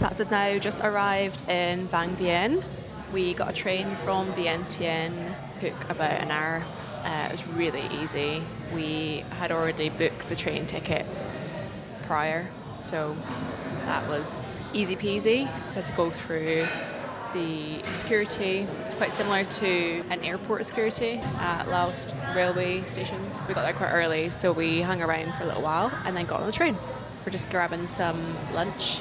That's it now, just arrived in Vang Vieng. We got a train from Vientiane, took about an hour. It was really easy. We had already booked the train tickets prior, so that was easy peasy. So to go through the security. It's quite similar to an airport security at LAOS railway stations. We got there quite early, so we hung around for a little while and then got on the train. We're just grabbing some lunch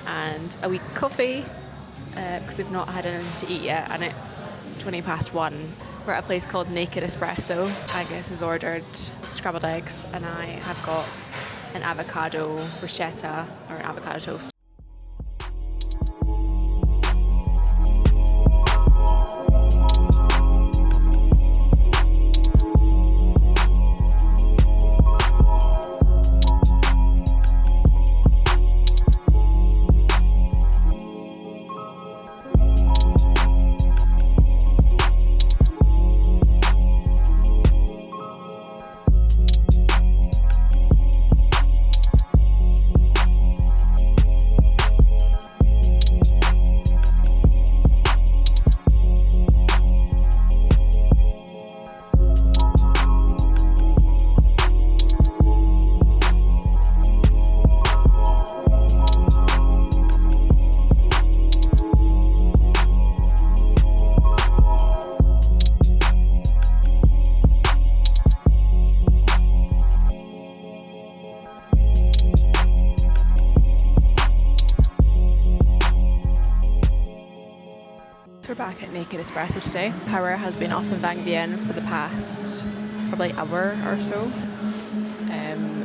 and a wee coffee because we've not had anything to eat yet, and it's 1:20. We're at a place called Naked Espresso. Agnes has ordered scrambled eggs and I have got an avocado bruschetta or an avocado toast. We're back at Naked Espresso today. Power has been off in Vang Vieng for the past probably hour or so.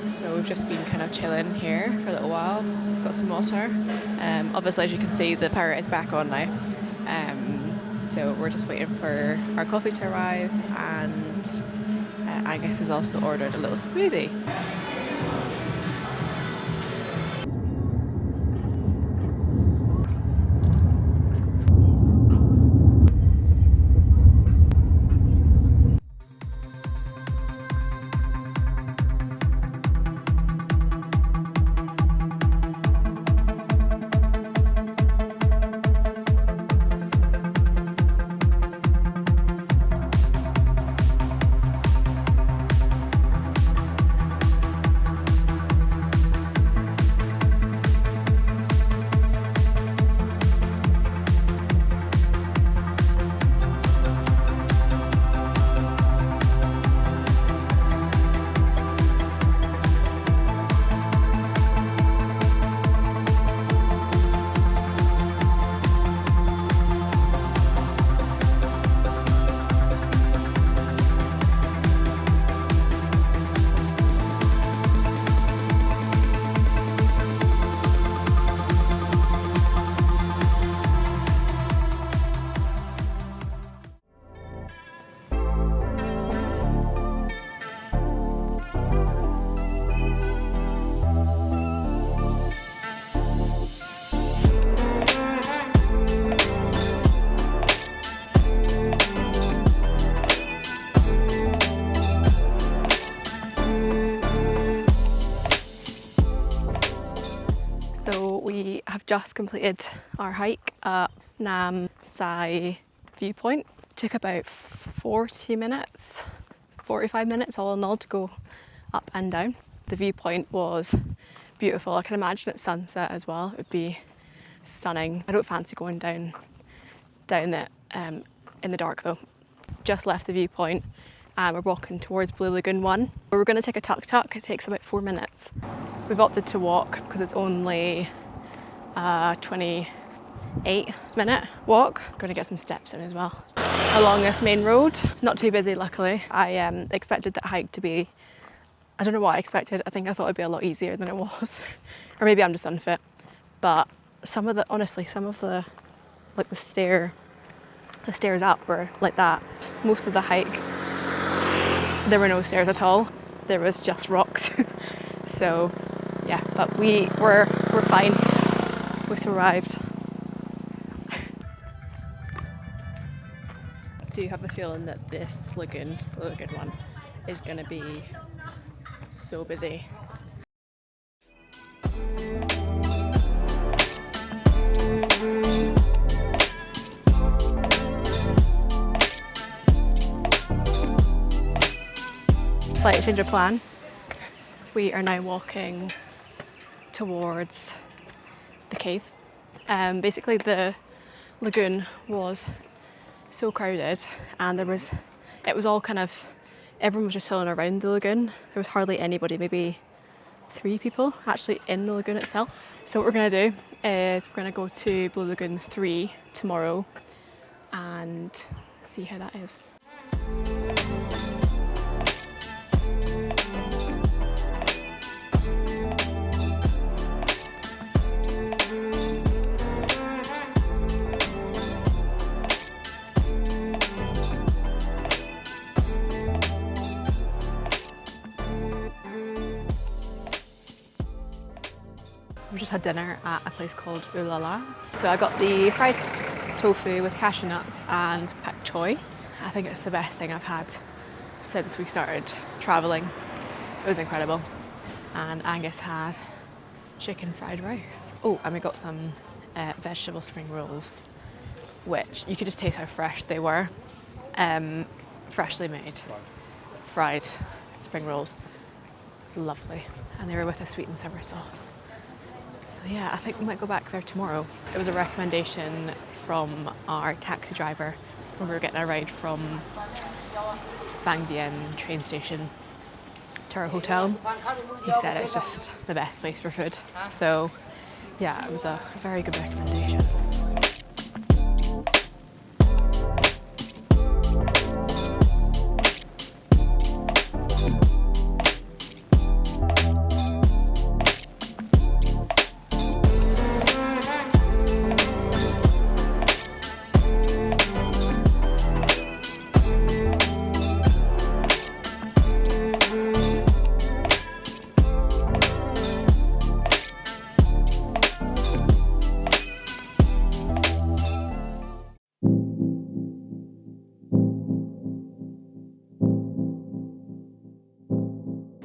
So we've just been kind of chilling here for a little while. Got some water. Obviously, as you can see, the power is back on now. So we're just waiting for our coffee to arrive, and Agnes has also ordered a little smoothie. We have just completed our hike at Nam Xay Viewpoint. Took about 40 minutes, 45 minutes all in all to go up and down. The viewpoint was beautiful. I can imagine at sunset as well. It would be stunning. I don't fancy going down it in the dark though. Just left the viewpoint and we're walking towards Blue Lagoon 1. We're going to take a tuk-tuk. It takes about 4 minutes. We've opted to walk because it's only a 28-minute walk. Going to get some steps in as well along this main road. It's not too busy, luckily. I expected that hike to be, I don't know what I expected. I think I thought it'd be a lot easier than it was. Or maybe I'm just unfit. But honestly, some of the stairs up were like that. Most of the hike, there were no stairs at all. There was just rocks. So yeah, but we're fine. We've arrived. Do you have a feeling that this lagoon, Blue Lagoon 1, is going to be so busy? slight change of plan. We are now walking towards the cave. Basically the lagoon was so crowded and it was all kind of, everyone was just chilling around the lagoon. There was hardly anybody, maybe 3 people actually in the lagoon itself. So what we're going to do is we're going to go to Blue Lagoon 3 tomorrow and see how that is. We just had dinner at a place called Ooh La La. So I got the fried tofu with cashew nuts and pak choy. I think it's the best thing I've had since we started travelling. It was incredible. And Angus had chicken fried rice. Oh, and we got some vegetable spring rolls, which you could just taste how fresh they were. Freshly made, fried spring rolls. Lovely. And they were with a sweet and sour sauce. So yeah, I think we might go back there tomorrow. It was a recommendation from our taxi driver when we were getting a ride from Vang Vieng train station to our hotel. He said it's just the best place for food. So yeah, it was a very good recommendation.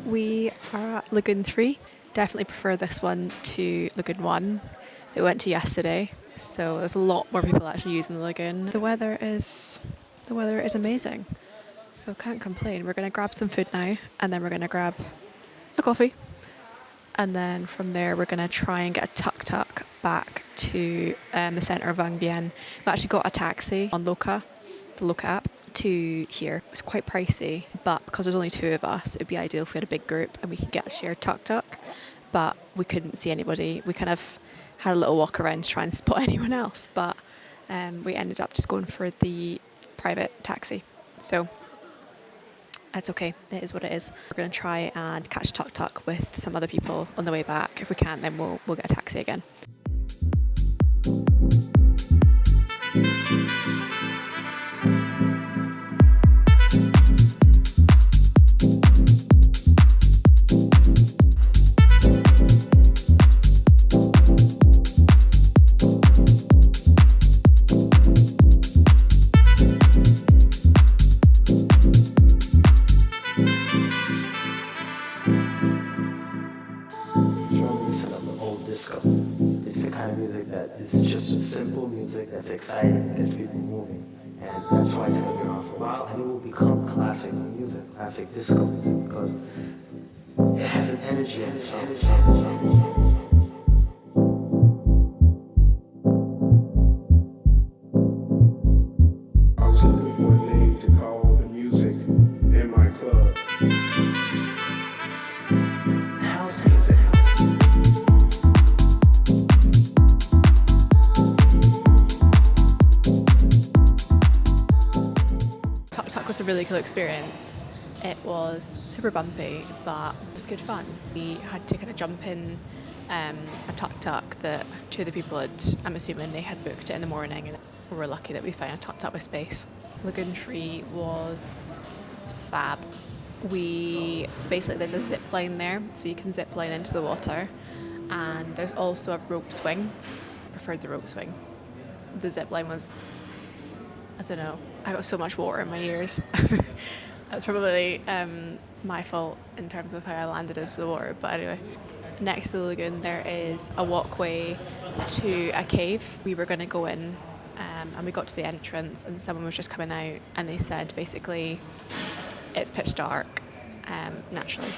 We are at Lagoon 3. Definitely prefer this one to Lagoon 1 that we went to yesterday. So there's a lot more people actually using the lagoon. The weather is amazing. So can't complain. We're going to grab some food now and then we're going to grab a coffee. And then from there we're going to try and get a tuk-tuk back to the centre of Vang Vieng. We actually got a taxi on Loca, the Loca app, to here. It's quite pricey, but because there's only 2 of us, it'd be ideal if we had a big group and we could get a shared tuk-tuk, but we couldn't see anybody. We kind of had a little walk around to try and spot anyone else, but we ended up just going for the private taxi. So that's okay, it is what it is. We're going to try and catch a tuk-tuk with some other people on the way back. If we can't, then we'll get a taxi again. It's the kind of music that is just a simple music that's exciting, gets people moving, and that's why it's going to be around for a while, and it will become classic music, classic disco music, because it has an energy in its own. A really cool experience. It was super bumpy, but it was good fun. We had to kind of jump in a tuk-tuk that 2 of the people had, I'm assuming they had booked it in the morning, and we were lucky that we found a tuk-tuk with space. Lagoon 3 was fab. There's a zip line there, so you can zip line into the water, and there's also a rope swing. I preferred the rope swing. The zip line was, I don't know, I got so much water in my ears. That's probably my fault in terms of how I landed into the water, but anyway. Next to the lagoon there is a walkway to a cave. We were going to go in and we got to the entrance and someone was just coming out and they said basically it's pitch dark naturally.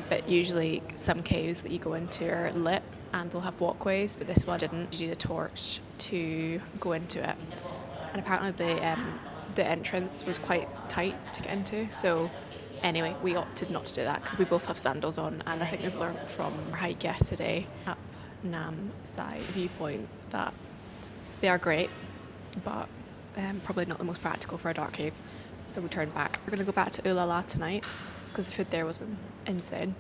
But usually some caves that you go into are lit and they'll have walkways, but this one didn't. You need a torch to go into it. And apparently the entrance was quite tight to get into, so anyway, we opted not to do that because we both have sandals on, and I think we've learned from our hike yesterday up Nam Xay Viewpoint that they are great, but probably not the most practical for a dark cave. So we turned back. We're going to go back to Ulala tonight because the food there was insane.